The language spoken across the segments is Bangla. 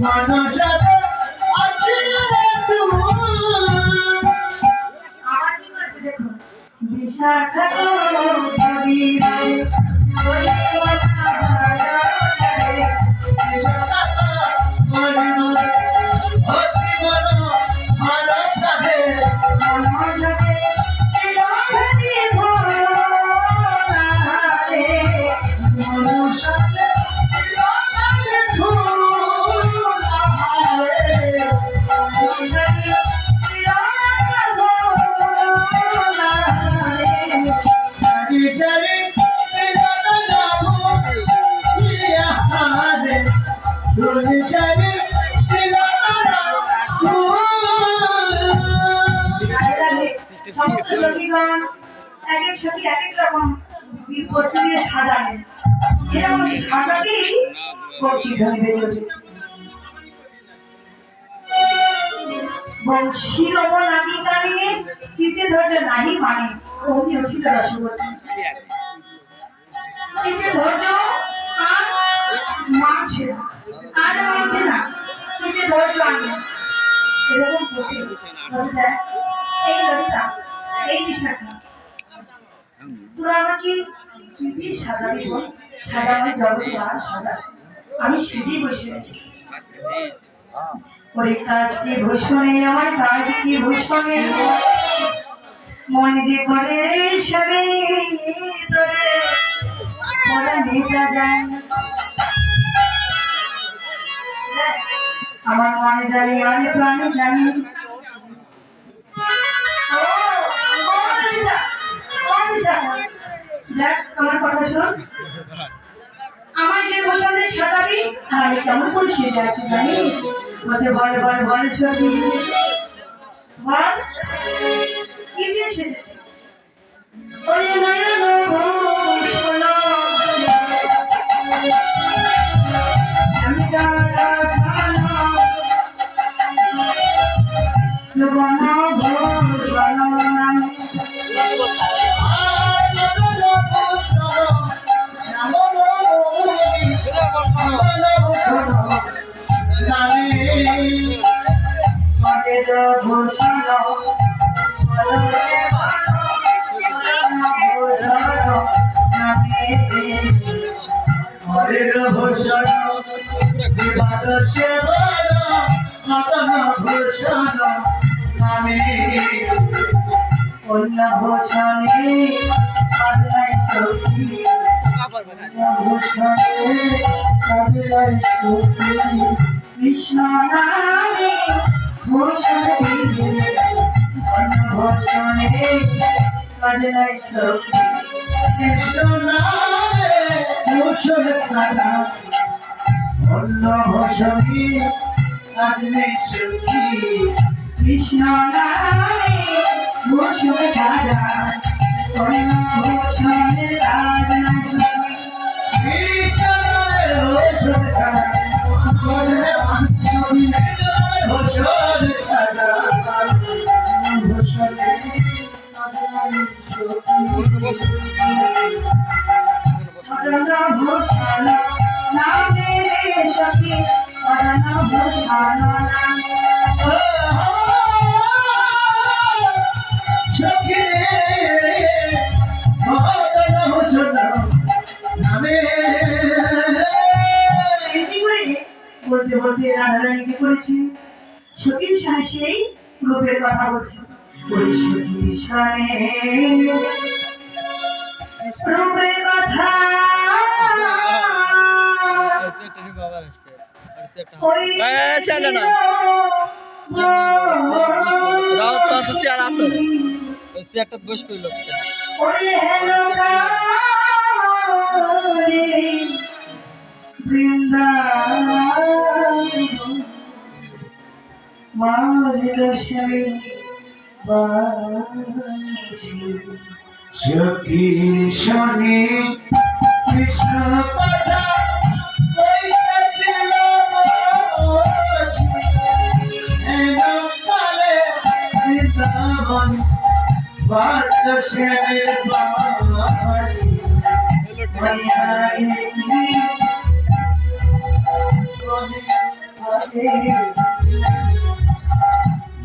মনসাতে আছে আমার কি করেছে দেখো বিশাখা পরিবে ওই সমস্ত সখীগণ এক এক সখী এক এক রকম বস্তু দিয়ে সাজালেন। এরকম সাজাতেই বংশী ধ্বনি বেজে উঠেছে। বংশীর ওপর লাগি কানে চিতে ধৈর্য নাহি মানে অমনি উঠিল রসবতী। চিতে ধৈর্য আর মানছে না, আর মানছে না, চিতে ধৈর্য আনবে এরকম করতে এই ললিতা এই বিশাখা তোরা আমাকে কি দিয়ে সাজাবি বল? সাজাবে জগৎ আর সাজাস আমি সেজেই বসে রেখেছি। ওরে কাজকে ভূষণে আমার কাজকে ভূষণে মনে যে করে সবে তোরে ওরা নেতা যায় আমার মনে জানি আমি প্রাণে জানি। দেখ আমার কথা শোন, আমার যে বসন্তে সাজাবি আর আমি কেমন করে সেজে আছি জানিস? বলছে বলে বলে বলে সখী বল কি দিয়ে সেজেছিস? ওরে নয়ন ভূষণ সুবর্ণ ভূষণ হরের ভূষণ শিবাদর্শে বল মদন ভূষণ নামে অন্য ভূষণে পাগলাই সখী ভূষণে পাগলাই সখী কৃষ্ণ নামে ভূষণ অন্য ভূষণে পাগলাই সখী কৃষ্ণ নামে ভূষণ ছাড়া অন্য ভূষণী আজ নেই সখী। কৃষ্ণ নামে ভূষণ ছাড়া অন্য ভূষণের কাজ নাই সখী। কৃষ্ণ নামের ভূষণ ছাড়া ভূষণ ছাড়া ভূষণে অরণ্য ভূষণ নামে রে সখী অরণ্য ভূষণ নামে সখী মদন ভূষণ নামে এমনি করে বলতে বলতে রাধারানী কি করেছে সখীর সঙ্গে সেই রূপের কথা বলছে। ওই সখীর সনে রূপের কথা ওই ওরে হেলো বৃন্দাবন মাঝিল সবে বাসি সখী শনি কৃষ্ণ কথা কইতেছিল কালে বৃন্দাবন বাদ সেবে বাসি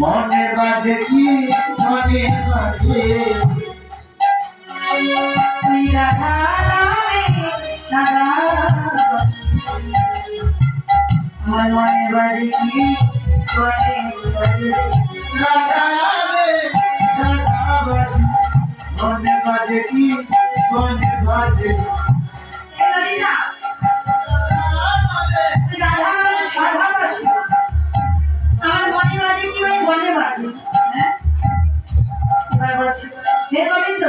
মনে বাজে কি মনে বাজে রাধা নামে সারা আমার মনে বাজে কি মনে বাজে রাধা রে রাধা বাসি মনে বাজে কি মনে বাজে এই ললিতা রাধা নামে সাধা বাসি আমার মনে বাজে কি ওই মনে বাজে হ্যাঁ এবার বলছি হে গোবিন্দ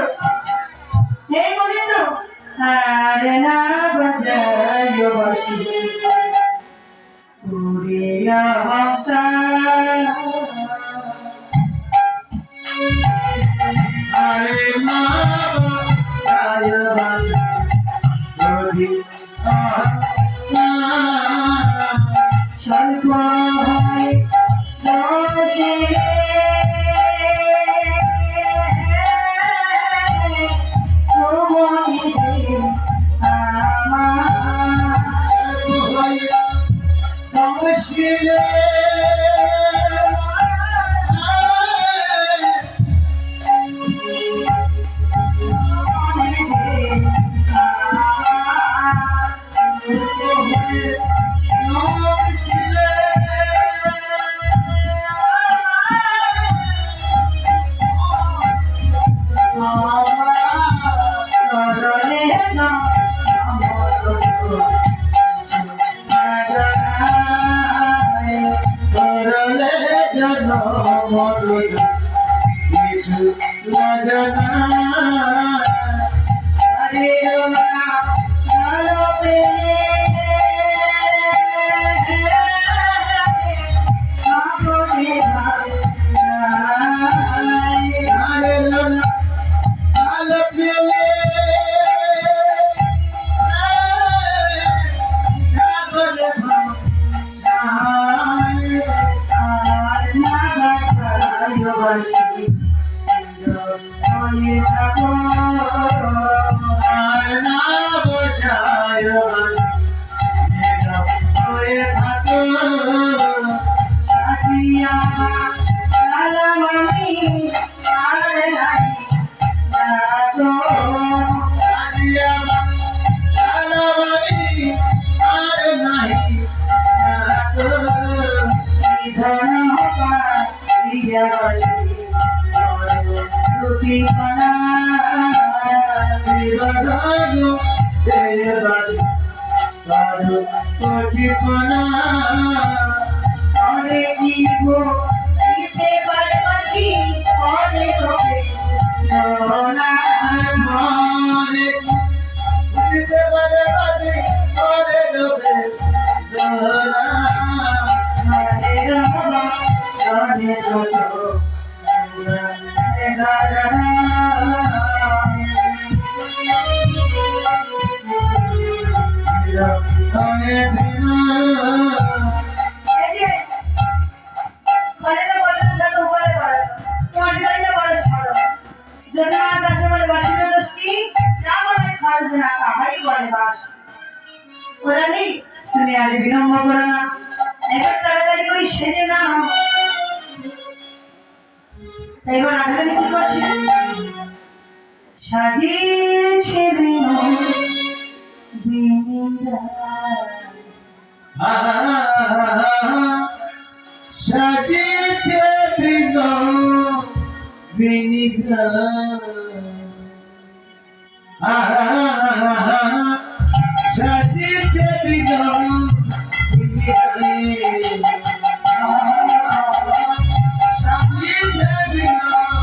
আরে না বাজায় বাসি পুরে অহংকার আরে মা বাসায় বাসি রবি স্বল্প হয় দোষে শোভনে আমার তমশিলে করলে জন মরুদ কিছু লাজনা হরে রমনা ভালো পেলে আপনে ভালো আরে রনা আলো পেলে সাগরে ভাষায় আর না ভালোবাসি হয়ে থাকো আর না বোঝায় হয়ে থাকো সাজিয়া কালামানি আর নাই যাতো আজিয়া আলামানি আর নাই ধন পাইয়া বাসি রুটি বানা বিবাদানো দেবাস কারো কটিপনা অরে দিব দিতে পারে বাসি অরে রবে না মনে দিতে পারে বাজে করে ডোবে দোলা হরে রাম হরে রাম হয়ে দিন এই যে কলেজে বলে যত উপরে করে তোমার হৃদয়টা বড় সরল যদি আমার দাসে বলে বাসিত দোষটি যা বলে খালবে না তাহাই বলে বাস ওরা নেই তুমি আর বিলম্ব করো না এবার তাড়াতাড়ি করে সেজে না এবার রাধারানী কি করছে সাজিয়েছে দিনীরা সাজিয়েছে বিনোদিনীরা সাজিয়েছে বিনোদিনীরা সাজিয়েছে বিনোদিনীরা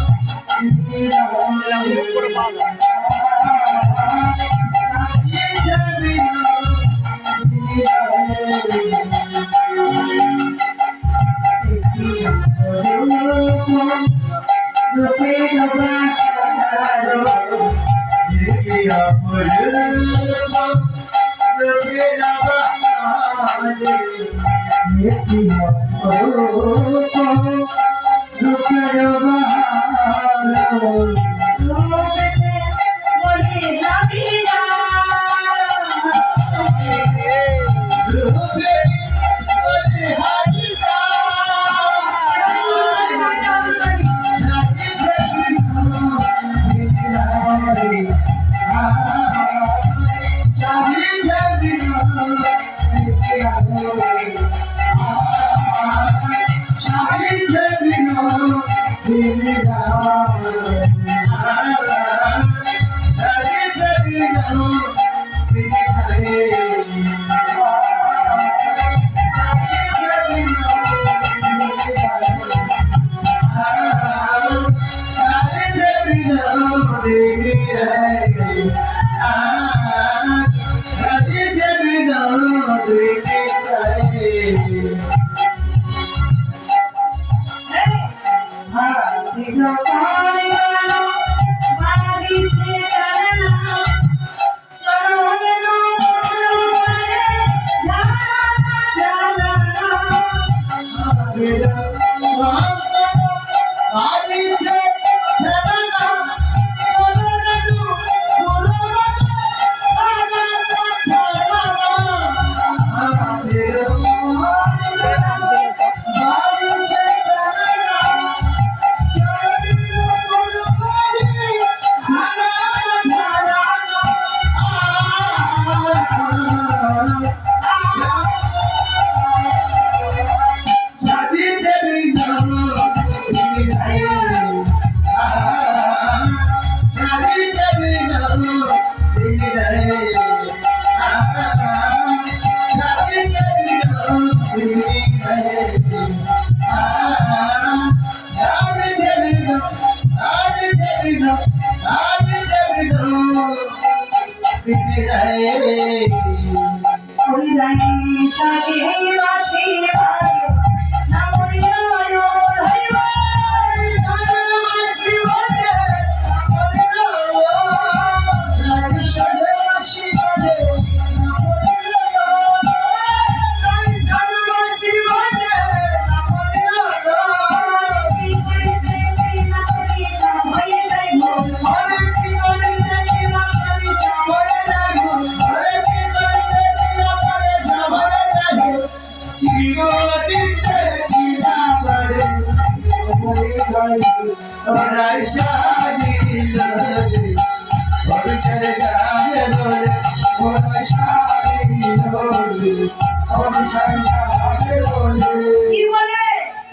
কি বলে?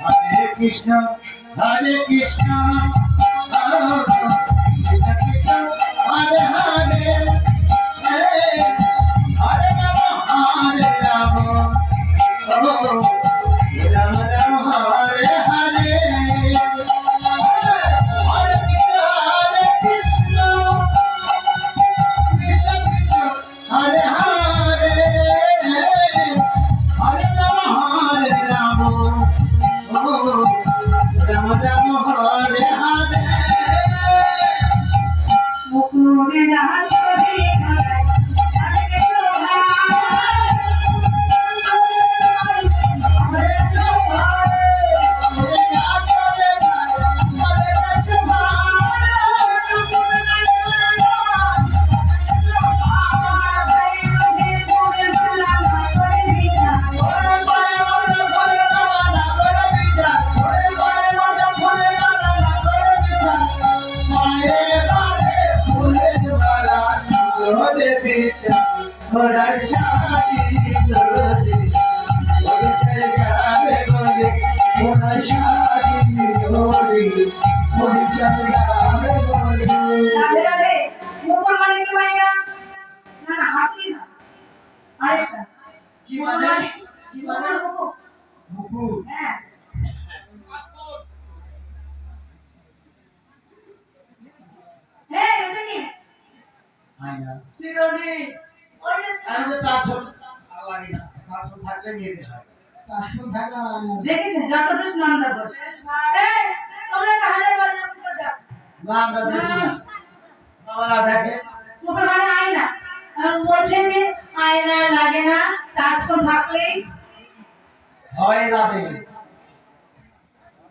হরে কৃষ্ণ হরে কৃষ্ণ কৃষ্ণ কৃষ্ণ হরে হরে হরে রাম হরে রাম রাম রাম হরে হরে হরে কৃষ্ণ কৃষ্ণ কৃষ্ণ হরে হরে হরে রাম রাম রাম হরে হরে মুকুরে নাচ করে আজকে শোভা রাধে রাধে। মুকুর মানে কি ভাইয়া? না না হাতি না, আরেকটা কি মানে কি মানে মুকুর। মুকুর হ্যাঁ হ্যাঁ এটা কি? আয়না শিরোনি। ওই যে আমি তো ট্রান্সফর্ম লাগে না ট্রান্সফর্ম থাকলে মেয়েদের হয় ট্রান্সফর্ম থাকলে আর আমি দেখেছেন যত দোষ নন্দ দোষ। এই তোমরা একটা হাজার বার এরকম করে দাও। না আমরা দেখি না বাবারা দেখে মুকুর মানে আয়না। আর বলছে যে আয়না লাগে না, ট্রান্সফর্ম থাকলেই হয় যাবে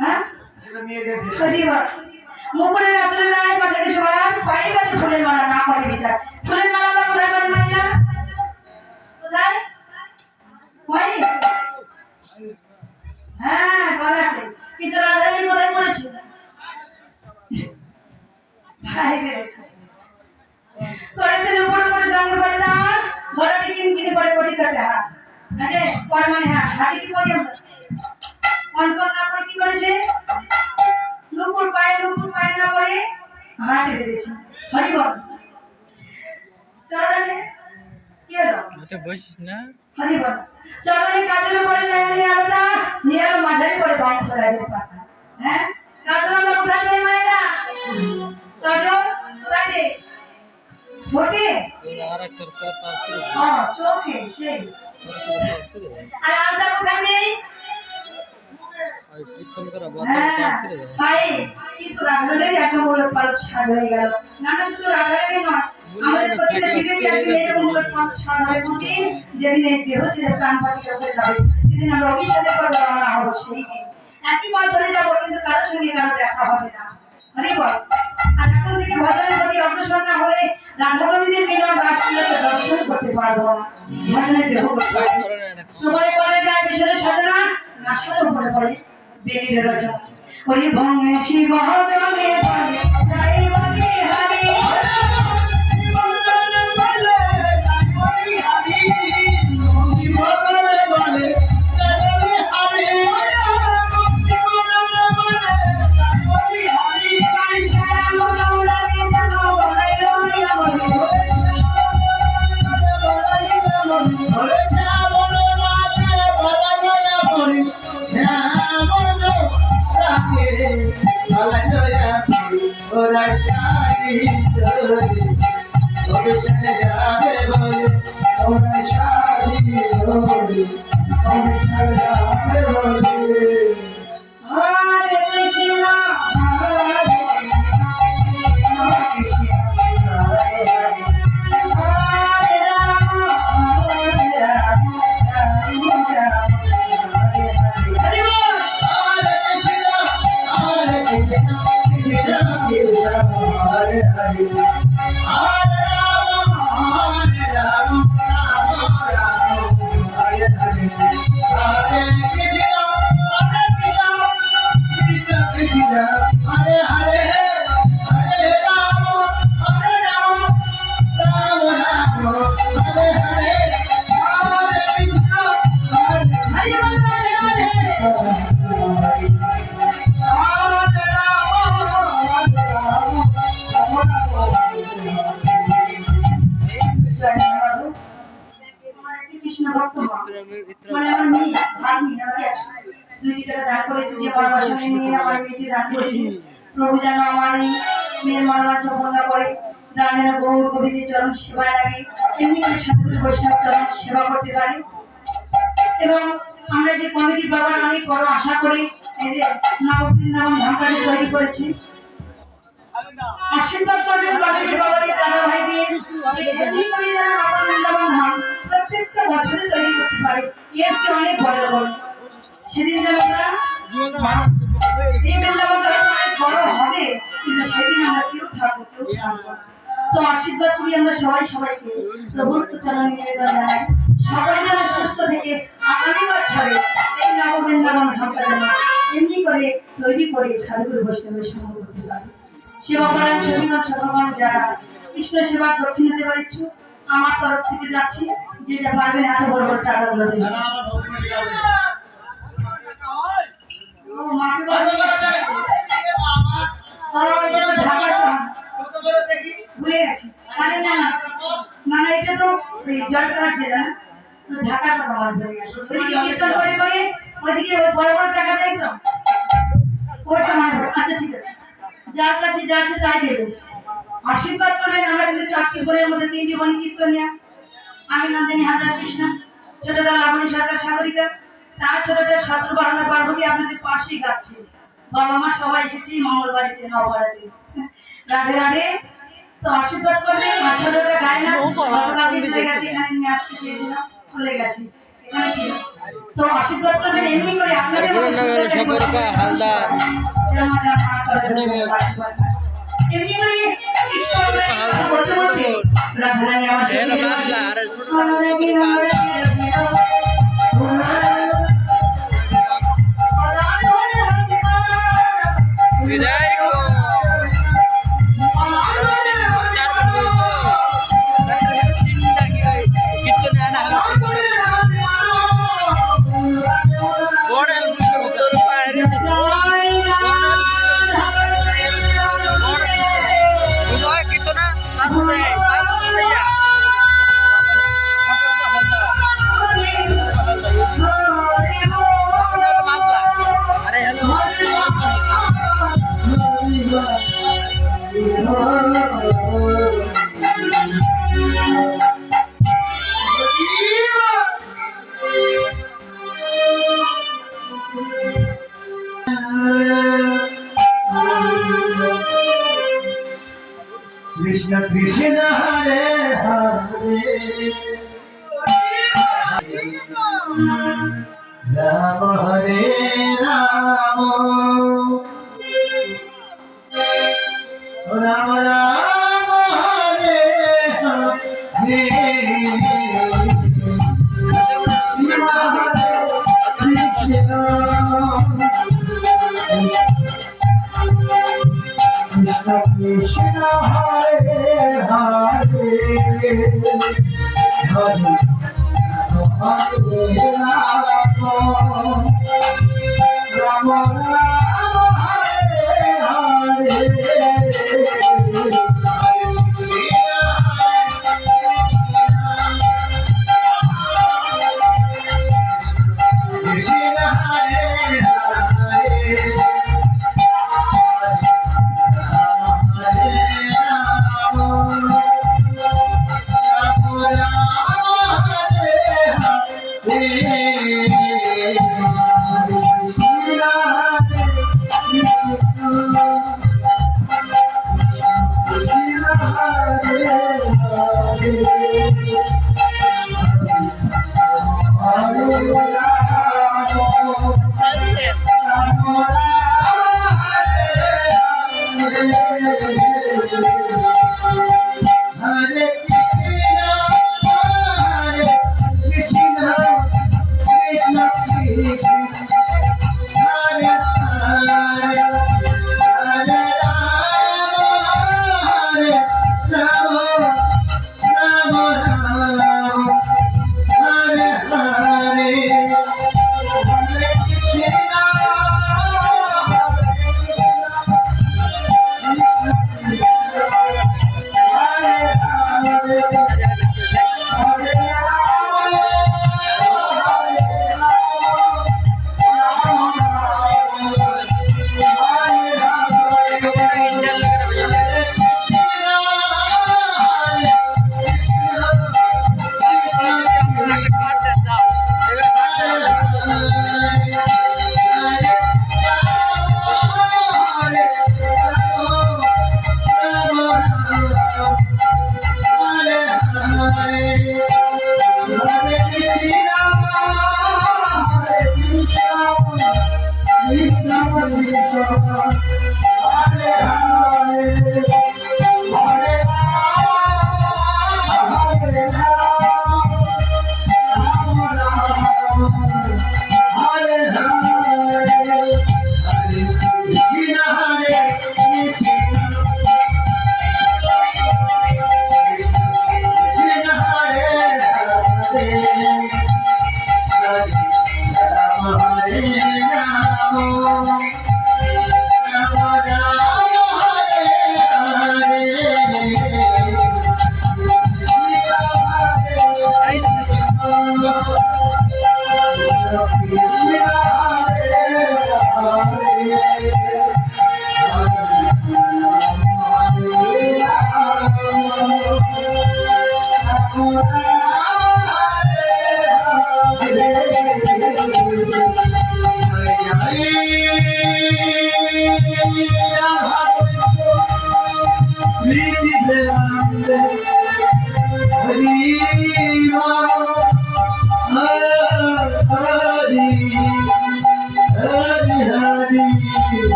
হ্যাঁ সেটা মেয়েদের ক্ষেত্রে সত্যি বল। মুকুরের আসলে নাই কথাকে সবার ভয়ে বাদে ফুলের মালা না করে বিচার। ফুলের মালা আমরা কোথায় পারি মাইনা? কোথায়? হয় হ্যাঁ গলাতে। কিন্তু রাধারানী কোথায় পড়েছে? ভাই বেড়েছে করেতে উপরে উপরে জঙ্গে পড়ে না, গলাতে কিনকিনি পড়ে কোটি কাটে হাত আছে পর মানে হাত হাতে কি পড়ি আমরা অন কর না পড়ে কি করেছে? নুপুর হাতে বেঁধেছি। হরি বল। চরণে কি হলো? হরি বল। চরণে কাজল পরে নয়নে আলাদা, নিয়ার মাঝারি পরে বংশরাজের পাতা। হ্যাঁ, কাজল আমরা কোথায় দেই মায়েরা? কাজল কোথায় দেই? ঠোঁটে? চোখে সেই। আর আলাদা কোথায় দেই? পায়ে। কিন্তু রাধারানীর এত মূলট পালট সাজ হয়ে গেল। না না, শুধু রাধারানী নয়, আমাদের প্রতিটা জীবেরই একদিন এরকম মূলট পালট সাজ হবে। কোনদিন? যেদিন এই দেহ ছেড়ে প্রাণ পাখিটা উপরে যাবে, যেদিন আমরা অভিষেকের পথে রওনা হবো, সেই দিন একই পথ ধরে যাবো, কিন্তু কারোর সঙ্গে কারো দেখা হবে না। হরি বল। আর এখন থেকে ভজনের প্রতি অগ্রসর না হলে রাধা গোবিন্দের মিলন রাসলীলাকে দর্শন করতে পারবো না। ভজনের দেহ করতে পারবো। সবরে পরের গায়ে বিশালে সাজনা, নাশার উপরে পড়ে বেরিয়ে রচনা। হরি ভঙ্গে শিব জনে বলে জয় বলে হরি, শিব জনে বলে জয় বলে হরি, শিব জনে বলে জয় বলে হরি, শিব জনে বলে জয় বলে হরি। শ্যাম রৌরানি জন বলে রমি আমরি, হরে শ্যাম রৌরানি বলে আমরি, শ্যাম রৌরানি বলে আমরি, ওরা শাড়ি ধরে ভবিষ্যতে যাবে বলে, ওরা শাড়ি ধরে ভবিষ্যতে যাবে বলে। হরে কৃষ্ণ হরে কৃষ্ণ কৃষ্ণ হরে হরে, হরে রাম হরে রাম রাম রাম হরে হরে। হরে বল। হরে কৃষ্ণ কৃষ্ণ কৃষ্ণ হরে হরে, হরে রাম রাম রাম হরে হরে, হরে কৃষ্ণ কৃষ্ণ কৃষ্ণ হরে হরে, হরে রাম রাম রাম হরে হরে, হরে কৃষ্ণ হরে কৃষ্ণ ভক্ত মানে আমার মেয়ে ভাগ্নি আমাকে 2টি টাকা দান করেছে, যে ভালোবাসা নিয়ে আমার মেয়েকে দান করেছে। প্রভু যেন আমার এই মেয়ের মনোবাঞ্ছা পূর্ণ করে, দান যেন গৌর গোবিন্দের চরণ সেবায় লাগে, এমনি করে সাধুগুরু বৈষ্ণব চরণ সেবা করতে পারে। এবং আমরা যে কমিটির বাবারা অনেক বড় আশা করি, এই যে নববৃন্দাবন ধামকাটি তৈরি করেছে, আশীর্বাদ করবেন কমিটির বাবাদের দাদা ভাইদের, যে এমনি করে যেন নববৃন্দাবন ধাম প্রত্যেকটা বছরে তৈরি করতে পারে, এর চেয়ে অনেক বড় বড়। সেদিন যেন আমরা এই বৃন্দাবনটা হয়তো অনেক বড় হবে, কিন্তু সেদিন আমরা কেউ থাকবো না। তো আশীর্বাদ করি আমরা সবাই সবাইকে, প্রভুর চরণে নিবেদন জানাই, সকলে যেন সুস্থ থেকে আগামী বছরে এই নববৃন্দাবন ধামটা যেন এমনি করে তৈরি করে সাধুগুরু বৈষ্ণবের সঙ্গ করতে পারে। সেবা করার সবিনয় সভাগণ যারা কৃষ্ণ সেবার দক্ষিণ দেবার ইচ্ছুক, আমার তরফ থেকে যাচ্ছি, যেটা পারবেন এত বড় বড় টাকাগুলো দেবেন। ভুলে গেছি, মানে না না না, এটা তো জয়পুরহাট জেলা, ঢাকার কথা আমার ভুলে গেছে। ওইদিকে কীর্তন করে করে ওইদিকে ওই বড় বড় টাকা দেয় তো, ওইটা মনে পড়ে। আচ্ছা ঠিক আছে, যার কাছে যা আছে তাই দেবেন, আশীর্বাদ করবেন। আমরা কিন্তু 4টি বোনের মধ্যে 3টি বোন কীর্তনিয়া, আমি নন্দিনী হাজার কৃষ্ণ, ছোটটা লাবণী সরকার সাগরিকা, তার ছোটটা শত্রুবাহনা পার্বতী আপনাদের পাশেই গাচ্ছে। বাবা মা সবাই এসেছি মঙ্গলবাড়িতে নববাড়িতে। রাধে রাধে। তো আশীর্বাদ করবে। আর ছোটটা গায় না, বাবা চলে গেছে, এখানে নিয়ে আসতে চেয়েছিলাম, চলে গেছে, এখানে ছিল। তো আশীর্বাদ করবেন এমনি করে আপনাদের এমনি করে করতে করতে রাধারানী আমার কৃষ্ণ কৃষ্ণ হরে হরে রাম হরে রাম রাম রাম হরে হরে কৃষ্ণ হরে Krishna Krishna Krishna Hare Hare Hare Hare Ram Ram Ram Hare Hare Krishna Hare Hare Hare Krishna, Hare Krishna, Krishna Krishna, Hare Hare, Hare Rama, Hare Rama, Rama Rama, Hare Hare, Hare Krishna,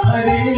Hare